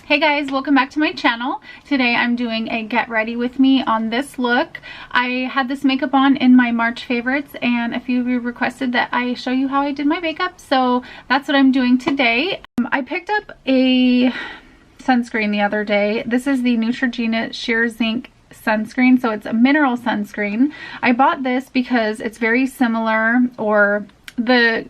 Hey guys, welcome back to my channel. Today I'm doing a get ready with me on this look. I had this makeup on in my March favorites and a few of you requested that I show you how I did my makeup, so that's what I'm doing today. I picked up a sunscreen the other day. This is the Neutrogena Sheer Zinc sunscreen, so it's a mineral sunscreen. I bought this because it's very similar, or the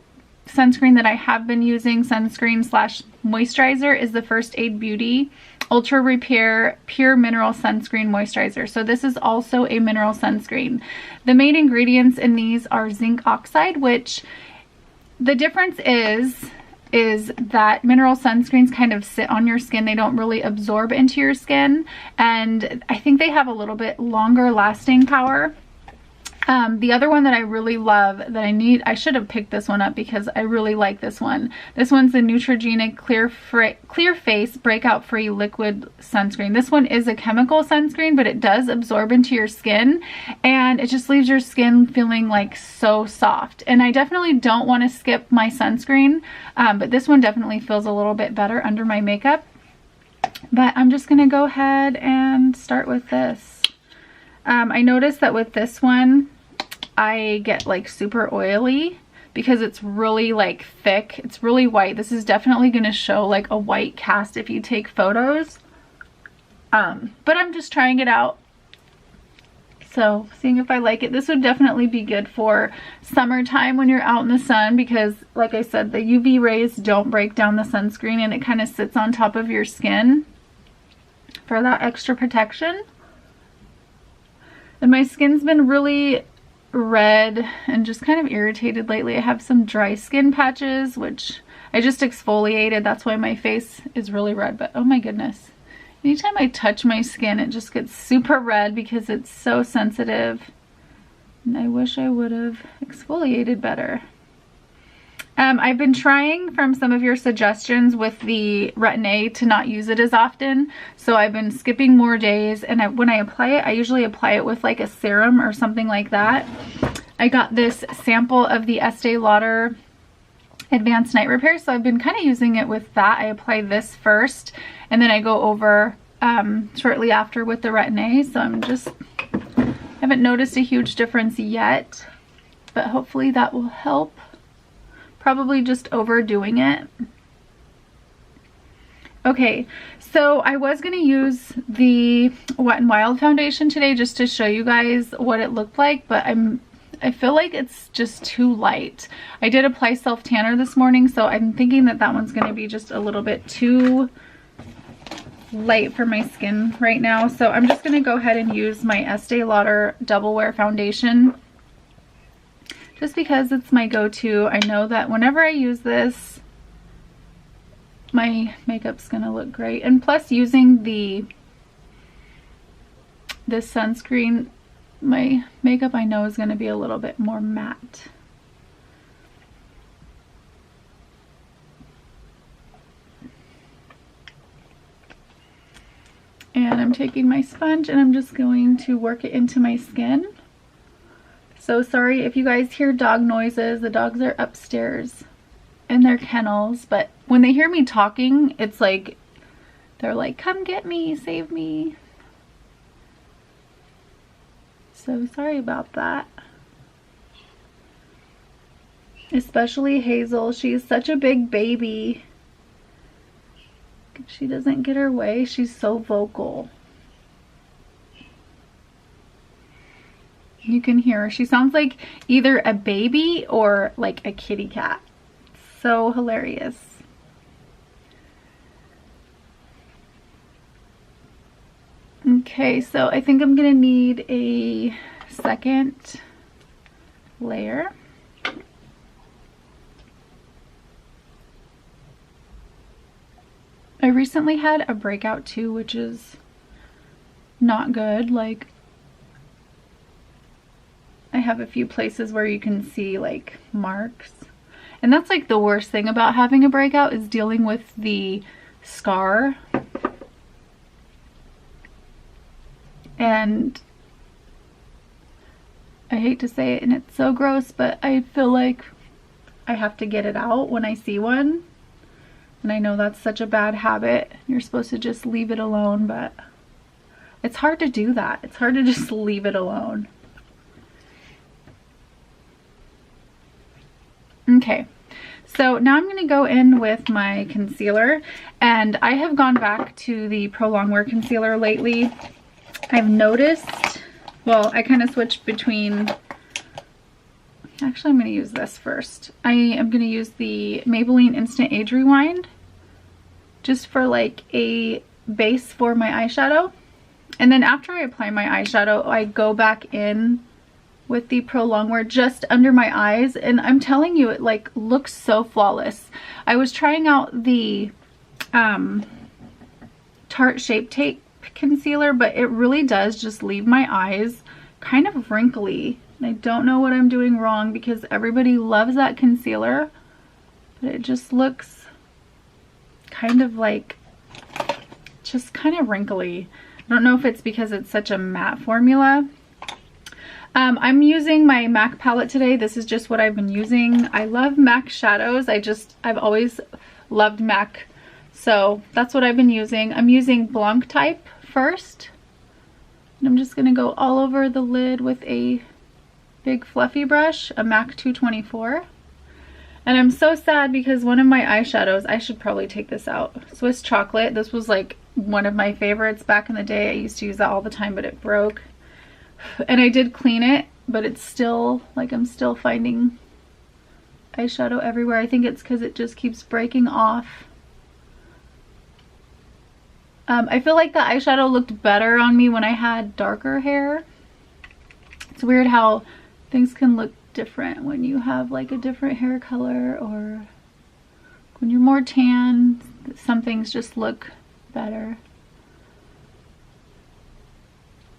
sunscreen that I have been using, sunscreen slash moisturizer, is the First Aid Beauty Ultra Repair Pure Mineral Sunscreen Moisturizer. So this is also a mineral sunscreen. The main ingredients in these are zinc oxide, which the difference is that mineral sunscreens kind of sit on your skin. They don't really absorb into your skin, and I think they have a little bit longer lasting power. The other one that I really love that I should have picked this one up because I really like this one. This one's the Neutrogena Clear Face Breakout Free Liquid Sunscreen. This one is a chemical sunscreen, but it does absorb into your skin and it just leaves your skin feeling like so soft. And I definitely don't want to skip my sunscreen, but this one definitely feels a little bit better under my makeup. But I'm just going to go ahead and start with this. I noticed that with this one, I get like super oily because it's really like thick. It's really white. This is definitely going to show like a white cast if you take photos. But I'm just trying it out. So seeing if I like it. This would definitely be good for summertime when you're out in the sun because, like I said, the UV rays don't break down the sunscreen and it kind of sits on top of your skin for that extra protection. And my skin's been really red and just kind of irritated lately. I have some dry skin patches, which I just exfoliated. That's why my face is really red. But oh my goodness. Anytime I touch my skin, it just gets super red because it's so sensitive. And I wish I would have exfoliated better. I've been trying from some of your suggestions with the Retin-A to not use it as often. So I've been skipping more days, and when I apply it, I usually apply it with like a serum or something like that. I got this sample of the Estee Lauder Advanced Night Repair, so I've been kind of using it with that. I apply this first, and then I go over shortly after with the Retin-A. So I haven't noticed a huge difference yet, but hopefully that will help. Probably just overdoing it. Okay, so I was going to use the Wet n Wild foundation today just to show you guys what it looked like, but I feel like it's just too light. I did apply self tanner this morning, so I'm thinking that that one's going to be just a little bit too light for my skin right now. So I'm just going to go ahead and use my Estee Lauder Double Wear foundation. Just because it's my go-to. I know that whenever I use this, my makeup's gonna look great. And plus, using this sunscreen, my makeup I know is gonna be a little bit more matte. And I'm taking my sponge and I'm just going to work it into my skin. So sorry if you guys hear dog noises. The dogs are upstairs in their kennels, but when they hear me talking, it's like they're like, come get me, save me. So sorry about that. Especially Hazel. She's such a big baby. She doesn't get her way. She's so vocal. You can hear her. She sounds like either a baby or like a kitty cat. So hilarious. Okay, so I think I'm gonna need a second layer. I recently had a breakout too, which is not good. Like, I have a few places where you can see like marks. And that's like the worst thing about having a breakout, is dealing with the scar. And I hate to say it and it's so gross, but I feel like I have to get it out when I see one. And I know that's such a bad habit. You're supposed to just leave it alone, but it's hard to do that. It's hard to just leave it alone. Okay, so now I'm going to go in with my concealer, and I have gone back to the Pro Longwear concealer lately. I've noticed, well, I kind of switched between, actually I'm going to use this first. I am going to use the Maybelline Instant Age Rewind just for like a base for my eyeshadow. And then after I apply my eyeshadow, I go back in with the Pro Longwear just under my eyes, and I'm telling you, it like looks so flawless. I was trying out the Tarte Shape Tape concealer, but it really does just leave my eyes kind of wrinkly. And I don't know what I'm doing wrong because everybody loves that concealer, but it just looks kind of like, just kind of wrinkly. I don't know if it's because it's such a matte formula. I'm using my MAC palette today. This is just what I've been using. I love MAC shadows. I've always loved MAC, so that's what I've been using. I'm using Blanc type first, and I'm just gonna go all over the lid with a big fluffy brush, a MAC 224. And I'm so sad because one of my eyeshadows, I should probably take this out, Swiss Chocolate. This was like one of my favorites back in the day. I used to use that all the time, but it broke. And I did clean it, but it's still, like, I'm still finding eyeshadow everywhere. I think it's because it just keeps breaking off. I feel like the eyeshadow looked better on me when I had darker hair. It's weird how things can look different when you have like a different hair color, or when you're more tan, some things just look better.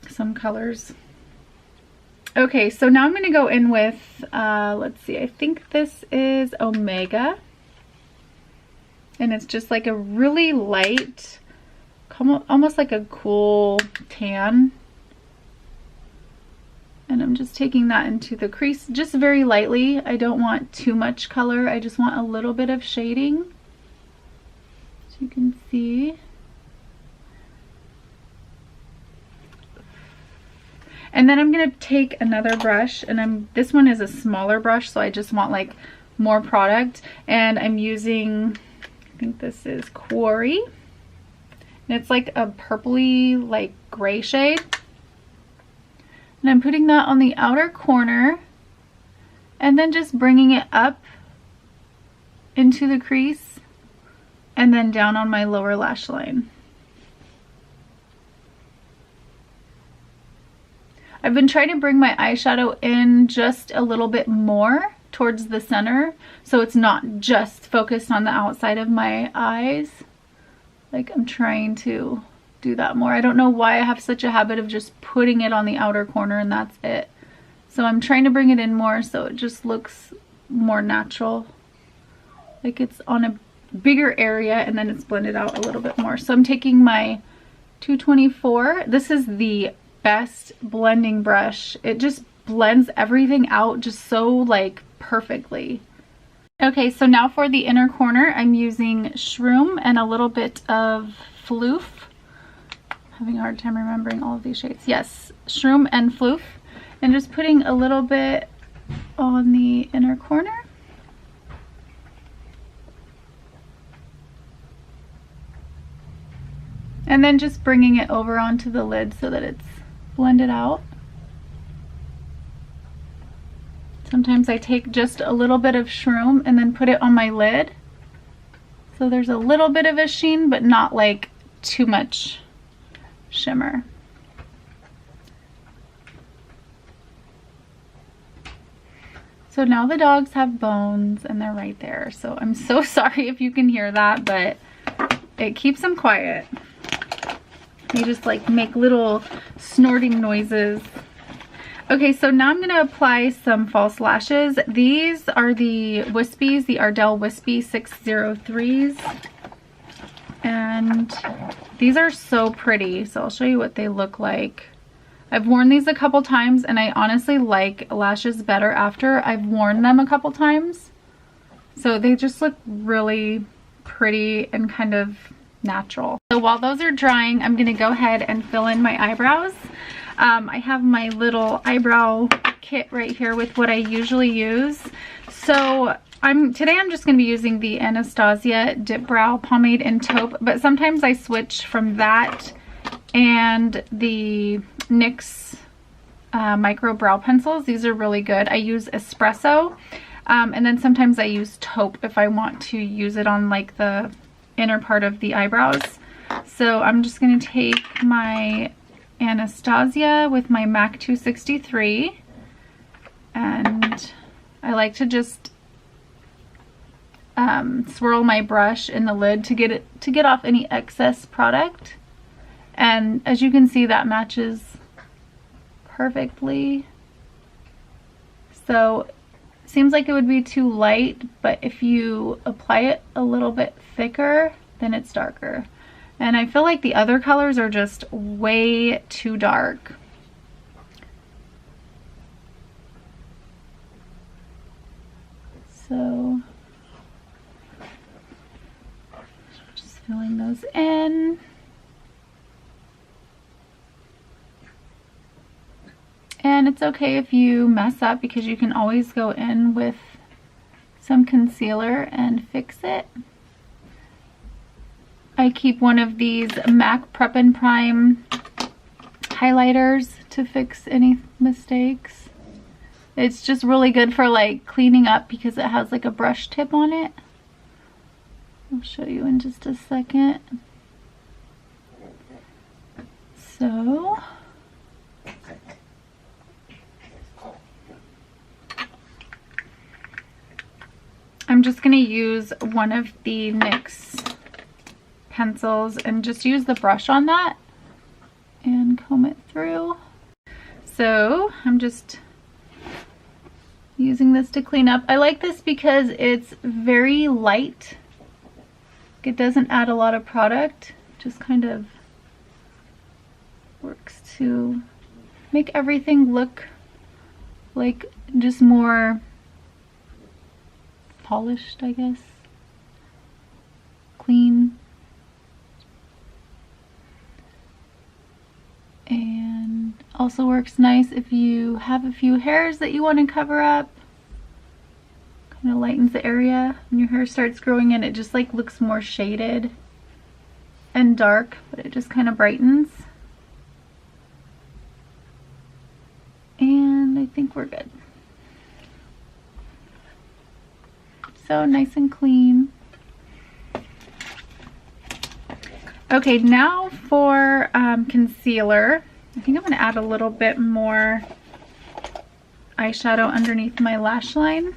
Some colors. Okay, so now I'm going to go in with, let's see, I think this is Omega. And it's just like a really light, almost like a cool tan. And I'm just taking that into the crease just very lightly. I don't want too much color. I just want a little bit of shading. So you can see. And then I'm going to take another brush, and this one is a smaller brush, so I just want like more product. And I'm using, I think this is Quarry. And it's like a purpley, like gray shade. And I'm putting that on the outer corner, and then just bringing it up into the crease, and then down on my lower lash line. I've been trying to bring my eyeshadow in just a little bit more towards the center, so it's not just focused on the outside of my eyes. Like, I'm trying to do that more. I don't know why I have such a habit of just putting it on the outer corner and that's it. So I'm trying to bring it in more so it just looks more natural. Like it's on a bigger area and then it's blended out a little bit more. So I'm taking my 224. This is the best blending brush. It just blends everything out just so like perfectly. Okay, so now for the inner corner, I'm using Shroom and a little bit of Phloof. Having a hard time remembering all of these shades. Yes, Shroom and Phloof. And just putting a little bit on the inner corner. And then just bringing it over onto the lid so that it's blended out. Sometimes I take just a little bit of Shroom and then put it on my lid. So there's a little bit of a sheen, but not like too much shimmer. So now the dogs have bones and they're right there. So I'm so sorry if you can hear that, but it keeps them quiet. They just like make little snorting noises. Okay, so now I'm gonna apply some false lashes. These are the Wispies, the Ardell Wispies 603s. And these are so pretty. So I'll show you what they look like. I've worn these a couple times and I honestly like lashes better after I've worn them a couple times. So they just look really pretty and kind of natural. So while those are drying, I'm going to go ahead and fill in my eyebrows. I have my little eyebrow kit right here with what I usually use. So today I'm just going to be using the Anastasia Dip Brow Pomade in Taupe, but sometimes I switch from that and the NYX micro brow pencils. These are really good. I use espresso, and then sometimes I use Taupe if I want to use it on like the inner part of the eyebrows. So I'm just going to take my Anastasia with my MAC 263, and I like to just swirl my brush in the lid to get off any excess product. And as you can see, that matches perfectly. So it seems like it would be too light, but if you apply it a little bit thicker, then it's darker. And I feel like the other colors are just way too dark. So just filling those in. And it's okay if you mess up, because you can always go in with some concealer and fix it. I keep one of these MAC Prep and Prime highlighters to fix any mistakes. It's just really good for like cleaning up because it has like a brush tip on it. I'll show you in just a second. So I'm just going to use one of the NYX pencils and just use the brush on that and comb it through. So I'm just using this to clean up. I like this because it's very light. It doesn't add a lot of product, just kind of works to make everything look like just more polished, I guess. Clean. And also works nice if you have a few hairs that you want to cover up. Kind of lightens the area. When your hair starts growing in, it just like looks more shaded and dark, but it just kind of brightens. And I think we're good. So nice and clean. Okay, now for concealer. I think I'm going to add a little bit more eyeshadow underneath my lash line.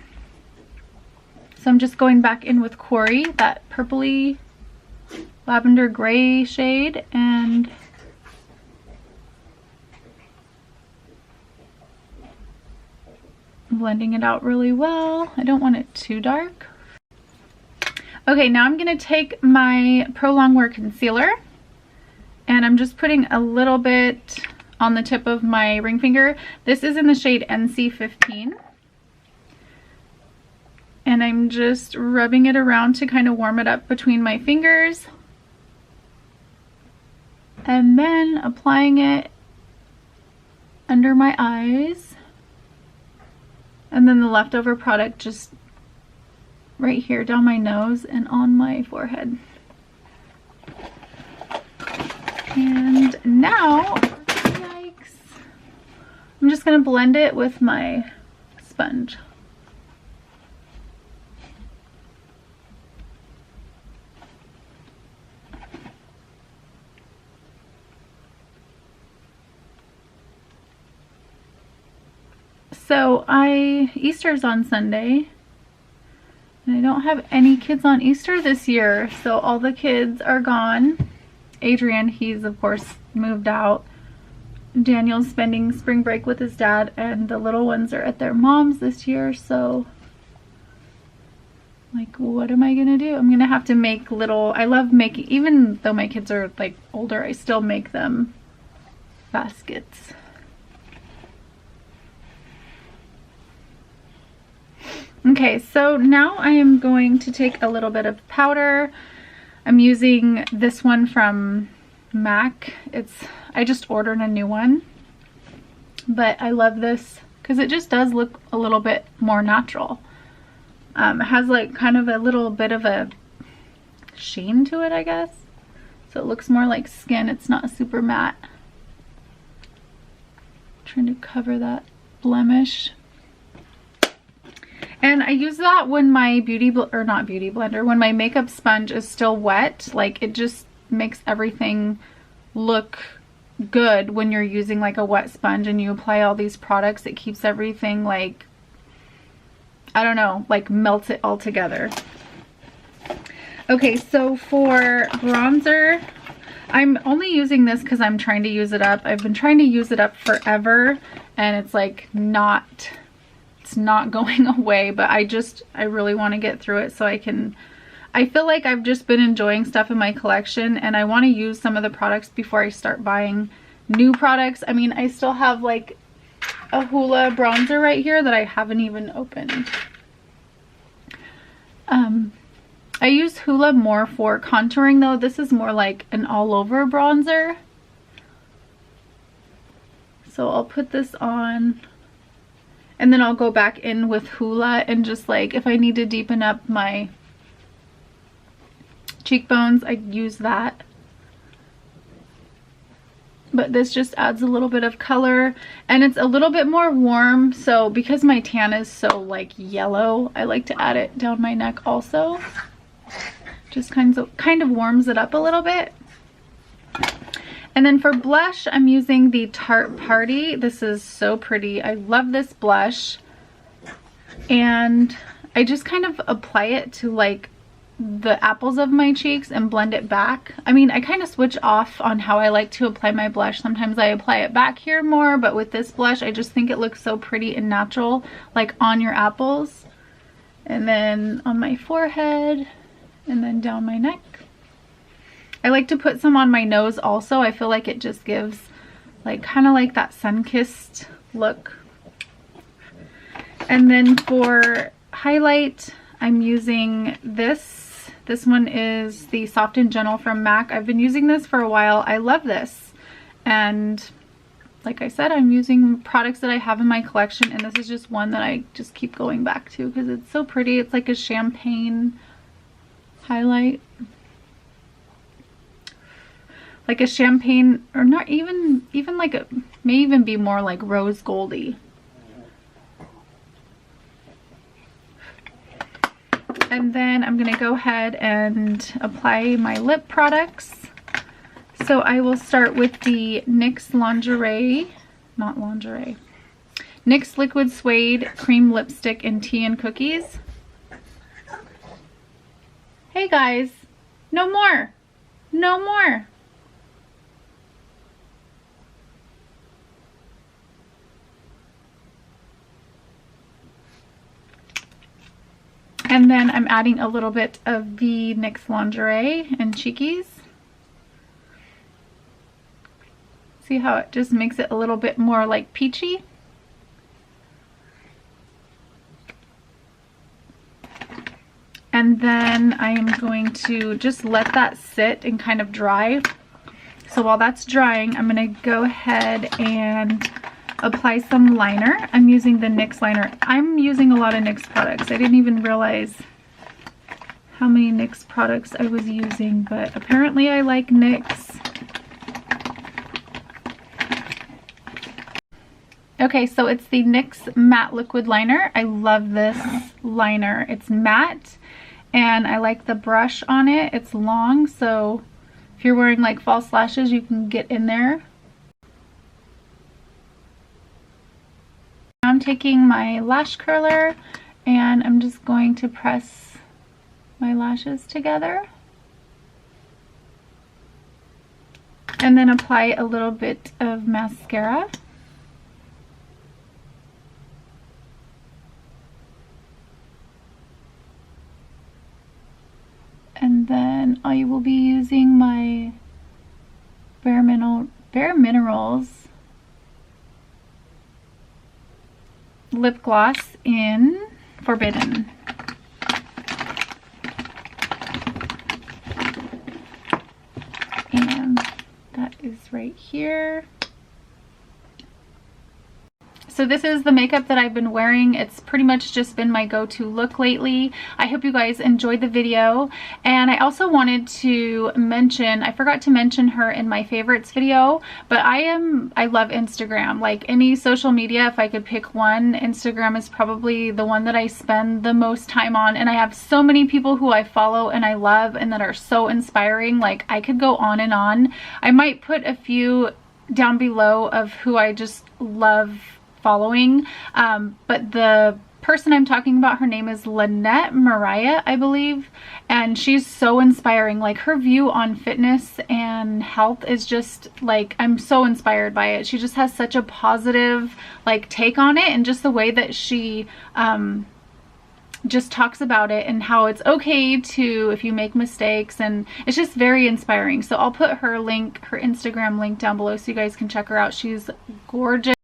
So I'm just going back in with Quarry, that purpley lavender gray shade, and blending it out really well. I don't want it too dark. Okay, now I'm going to take my Pro Longwear concealer, and I'm just putting a little bit on the tip of my ring finger. This is in the shade NC15. And I'm just rubbing it around to kind of warm it up between my fingers. And then applying it under my eyes. And then the leftover product just right here down my nose and on my forehead. And now, yikes, I'm just going to blend it with my sponge. So Easter's on Sunday, and I don't have any kids on Easter this year, so all the kids are gone. Adrian, he's of course moved out. Daniel's spending spring break with his dad, and the little ones are at their mom's this year, so like, what am I gonna do? I'm gonna have to make little, I love making, even though my kids are like older, I still make them baskets. Okay, so now I am going to take a little bit of powder. I'm using this one from MAC. I just ordered a new one, but I love this because it just does look a little bit more natural. It has like kind of a little bit of a sheen to it, I guess. So it looks more like skin. It's not super matte. Trying to cover that blemish. And I use that when my when my makeup sponge is still wet. Like, it just makes everything look good when you're using like a wet sponge and you apply all these products. It keeps everything like, I don't know, like melts it all together. Okay, so for bronzer, I'm only using this because I'm trying to use it up. I've been trying to use it up forever and it's like it's not going away, but I really want to get through it so I feel like I've just been enjoying stuff in my collection and I want to use some of the products before I start buying new products. I mean, I still have like a Hoola bronzer right here that I haven't even opened. I use Hoola more for contouring though. This is more like an all over bronzer. So I'll put this on and then I'll go back in with Hoola and just like, if I need to deepen up my cheekbones, I use that. But this just adds a little bit of color and it's a little bit more warm. So because my tan is so like yellow, I like to add it down my neck also. Just kind of warms it up a little bit. And then for blush, I'm using the Tarte Paarty. This is so pretty. I love this blush. And I just kind of apply it to like the apples of my cheeks and blend it back. I mean, I kind of switch off on how I like to apply my blush. Sometimes I apply it back here more, but with this blush, I just think it looks so pretty and natural, like on your apples. And then on my forehead, and then down my neck. I like to put some on my nose also. I feel like it just gives like kind of like that sun-kissed look. And then for highlight, I'm using this. This one is the Soft and Gentle from MAC. I've been using this for a while. I love this. And like I said, I'm using products that I have in my collection, and this is just one that I just keep going back to because it's so pretty. It's like a champagne highlight. Like a champagne, or not even like a, may even be more like rose goldy. And then I'm gonna go ahead and apply my lip products. So I will start with the NYX NYX Liquid Suede Cream Lipstick in Tea and Cookies. Hey guys, no more, no more. And then I'm adding a little bit of the NYX Lingerie and Cheekies. See how it just makes it a little bit more like peachy? And then I am going to just let that sit and kind of dry. So while that's drying, I'm going to go ahead and apply some liner. I'm using the NYX liner. I'm using a lot of NYX products. I didn't even realize how many NYX products I was using, but apparently I like NYX. Okay, so it's the NYX Matte Liquid Liner. I love this liner. It's matte and I like the brush on it. It's long, so if you're wearing like false lashes, you can get in there. I'm taking my lash curler and I'm just going to press my lashes together and then apply a little bit of mascara. And then I will be using my BareMinerals lip gloss in Forbidden. And that is right here. So this is the makeup that I've been wearing. It's pretty much just been my go-to look lately. I hope you guys enjoyed the video. And I also wanted to mention, I forgot to mention her in my favorites video, but I love Instagram. Like any social media, if I could pick one, Instagram is probably the one that I spend the most time on. And I have so many people who I follow and I love and that are so inspiring. Like I could go on and on. I might put a few down below of who I just love following, but the person I'm talking about, her name is Lynettemarieh, I believe, and she's so inspiring. Like her view on fitness and health is just like, I'm so inspired by it. She just has such a positive like take on it, and just the way that she just talks about it and how it's okay to, if you make mistakes, and it's just very inspiring. So I'll put her link, her Instagram link down below so you guys can check her out. She's gorgeous.